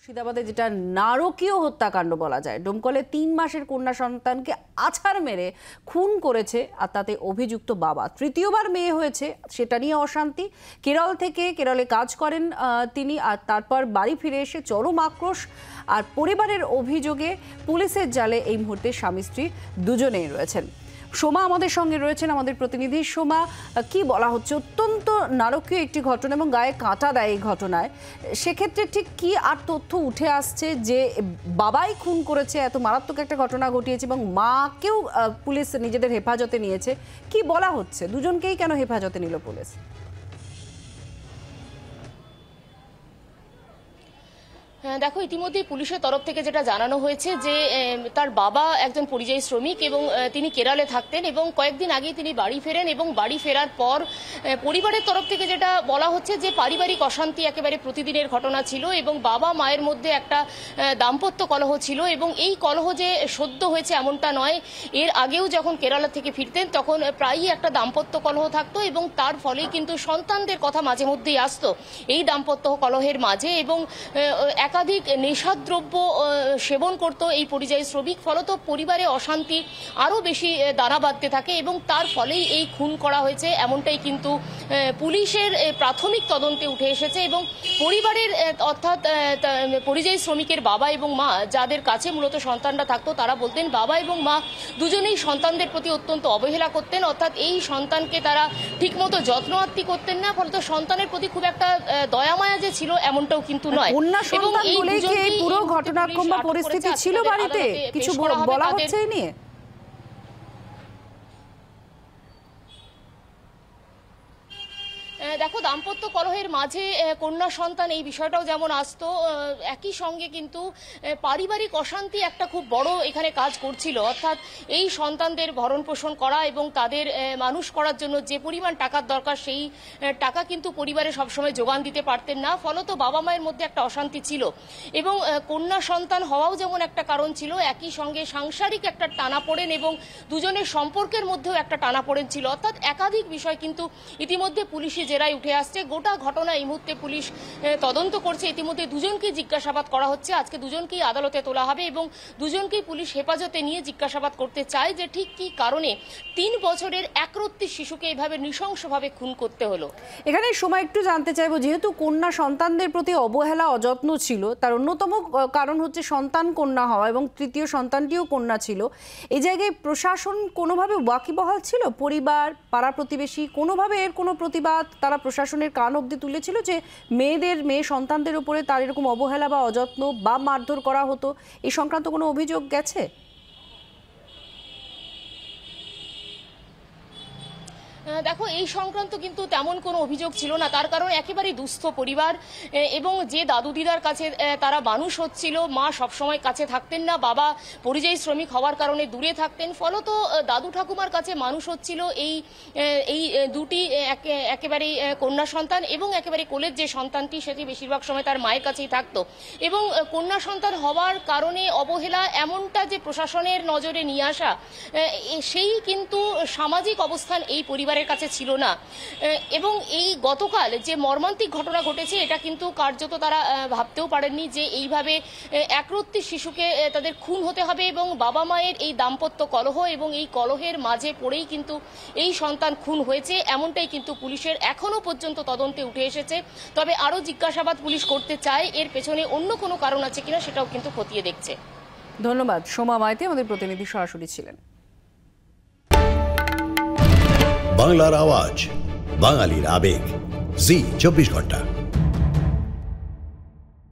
মুর্শিদাবাদে যেটা নারকীয় হত্যাকাণ্ড বলা যায়, ডোমকলে ৩ মাসের কন্যা সন্তানকে আছাড় মেরে খুন করেছে আর তাতে অভিযুক্ত বাবা। তৃতীয়বার মেয়ে হয়েছে, সেটা নিয়ে অশান্তি। কেরলে কাজ করেন তিনি, আর তারপর বাড়ি ফিরে এসে চরম আক্রোশ আর পরিবারের অভিযোগে পুলিশের জালে এই মুহূর্তে স্বামী স্ত্রী দুজনেই রয়েছেন। সোমা আমাদের সঙ্গে রয়েছেন, আমাদের প্রতিনিধি। সোমা, কি বলা হচ্ছে? অত্যন্ত নারকীয় একটি ঘটনা এবং গায়ে কাঁটা দেয় এই ঘটনায়। সেক্ষেত্রে ঠিক কি আর তথ্য উঠে আসছে যে বাবাই খুন করেছে, এত মারাত্মক একটা ঘটনা ঘটিয়েছে এবং মাকেও পুলিশ নিজেদের হেফাজতে নিয়েছে? কি বলা হচ্ছে, দুজনকেই কেন হেফাজতে নিল পুলিশ? দেখো, ইতিমধ্যেই পুলিশের তরফ থেকে যেটা জানানো হয়েছে যে তার বাবা একজন পরিযায়ী শ্রমিক এবং তিনি কেরলে থাকতেন এবং কয়েকদিন আগেই তিনি বাড়ি ফেরেন এবং বাড়ি ফেরার পর পরিবারের তরফ থেকে যেটা বলা হচ্ছে যে পারিবারিক অশান্তি একেবারে প্রতিদিনের ঘটনা ছিল এবং বাবা মায়ের মধ্যে একটা দাম্পত্য কলহ ছিল এবং এই কলহ যে সদ্য হয়েছে এমনটা নয়। এর আগেও যখন কেরালা থেকে ফিরতেন তখন প্রায়ই একটা দাম্পত্য কলহ থাকতো এবং তার ফলেই কিন্তু সন্তানদের কথা মাঝে মধ্যেই আসতো এই দাম্পত্য কলহের মাঝে। এবং একাধিক নেশাদ্রব্য সেবন করত এই পরিযায়ী শ্রমিক, ফলত পরিবারে অশান্তি আরও বেশি দানা বাঁধতে থাকে এবং তার ফলেই এই খুন করা হয়েছে এমনটাই কিন্তু পুলিশের প্রাথমিক তদন্তে উঠে এসেছে। এবং পরিবারের অর্থাৎ পরিযায়ী শ্রমিকের বাবা এবং মা, যাদের কাছে মূলত সন্তানরা থাকতো, তারা বলতেন বাবা এবং মা দুজনেই সন্তানদের প্রতি অত্যন্ত অবহেলা করতেন, অর্থাৎ এই সন্তানকে তারা ঠিকমতো যত্ন আত্তি করতেন না, ফলত সন্তানের প্রতি খুব একটা দয়ামায়া যে ছিল এমনটাও কিন্তু নয়। এবং এই পুরো ঘটনাক্রম বা পরিস্থিতি ছিল বাড়িতে, কিছু বলা হচ্ছে এই নিয়ে? দেখো, দাম্পত্য কলহের মাঝে কন্যা সন্তান এই বিষয়টাও যেমন আসতো, একই সঙ্গে কিন্তু পারিবারিক অশান্তি একটা খুব বড় এখানে কাজ করছিল। অর্থাৎ এই সন্তানদের ভরণ পোষণ করা এবং তাদের মানুষ করার জন্য যে পরিমাণ টাকার দরকার সেই টাকা কিন্তু পরিবারে সবসময় যোগান দিতে পারতেন না, ফলত বাবা মায়ের মধ্যে একটা অশান্তি ছিল। এবং কন্যা সন্তান হওয়াও যেমন একটা কারণ ছিল, একই সঙ্গে সাংসারিক একটা টানাপোড়েন এবং দুজনের সম্পর্কের মধ্যেও একটা টানাপোড়েন ছিল। অর্থাৎ একাধিক বিষয় কিন্তু ইতিমধ্যে পুলিশি জেরায় উঠে আসছে। গোটা ঘটনা এই মুহূর্তে পুলিশ তদন্ত করছে। ইতিমধ্যে দুজনকে জিজ্ঞাসাবাদ করা হচ্ছে, আজকে দুজনকেই আদালতে তোলা হবে এবং দুজনকেই পুলিশ হেফাজতে নিয়ে জিজ্ঞাসাবাদ করতে চায় যে ঠিক কি কারণে 3 বছরের একরত্তি শিশুকে এইভাবে নৃশংসভাবে খুন করতে হলো। এখানে সময় একটু জানতে চাইবো, যেহেতু কন্যা সন্তানদের প্রতি অবহেলা অযত্ন ছিল, তার অন্যতম কারণ হচ্ছে সন্তান কন্যা হওয়া এবং তৃতীয় সন্তানটিও কন্যা ছিল, এই জায়গায় প্রশাসন কোনোভাবে ওয়াকিবহাল ছিল? পরিবার, পাড়া প্রতিবেশী কোনোভাবে এর কোনো প্রতিবাদ তারা প্রশাসনের কান অবধি তুলেছিল যে মেয়ে সন্তানদের উপরে তার এরকম অবহেলা বা অযত্ন বা মারধর করা হতো? এই সংক্রান্ত কোনো অভিযোগ গেছে? দেখো, এই সংক্রান্ত কিন্তু তেমন কোনো অভিযোগ ছিল না, তার কারণ একেবারেই দুস্থ পরিবার এবং যে দাদু দিদার কাছে তারা মানুষ হচ্ছিল, মা সবসময় কাছে থাকতেন না, বাবা পরিযায়ী শ্রমিক হওয়ার কারণে দূরে থাকতেন, ফলত দাদু ঠাকুমার কাছে মানুষ হচ্ছিল এই দুটি একেবারেই কন্যা সন্তান এবং একেবারে কোলের যে সন্তানটি সেটি বেশিরভাগ সময় তার মায়ের কাছেই থাকতো। এবং কন্যা সন্তান হওয়ার কারণে অবহেলা এমনটা যে প্রশাসনের নজরে নিয়ে আসা, সেই কিন্তু সামাজিক অবস্থান এই পরিবারের কাছে ছিল না। এবং এই গতকাল যে মর্মান্তিক ঘটনা ঘটেছে, এটা কিন্তু কার্যত তারা ভাবতেও পারেননি যে এইভাবে একরত্তি শিশুকে তাদের খুন হতে হবে এবং বাবা মায়ের এই দাম্পত্য কলহ এবং এই কলহের মাঝে পড়েই কিন্তু এই সন্তান খুন হয়েছে, এমনটাই কিন্তু পুলিশের এখনো পর্যন্ত তদন্তে উঠে এসেছে। তবে আরও জিজ্ঞাসাবাদ পুলিশ করতে চায়, এর পেছনে অন্য কোনো কারণ আছে কিনা সেটাও কিন্তু খতিয়ে দেখছে। ধন্যবাদ সোমা মাইতি, আমাদের প্রতিনিধি সরাসরি ছিলেন। বাংলার আওয়াজ, বাঙালির আবেগ, জি 24 ঘন্টা।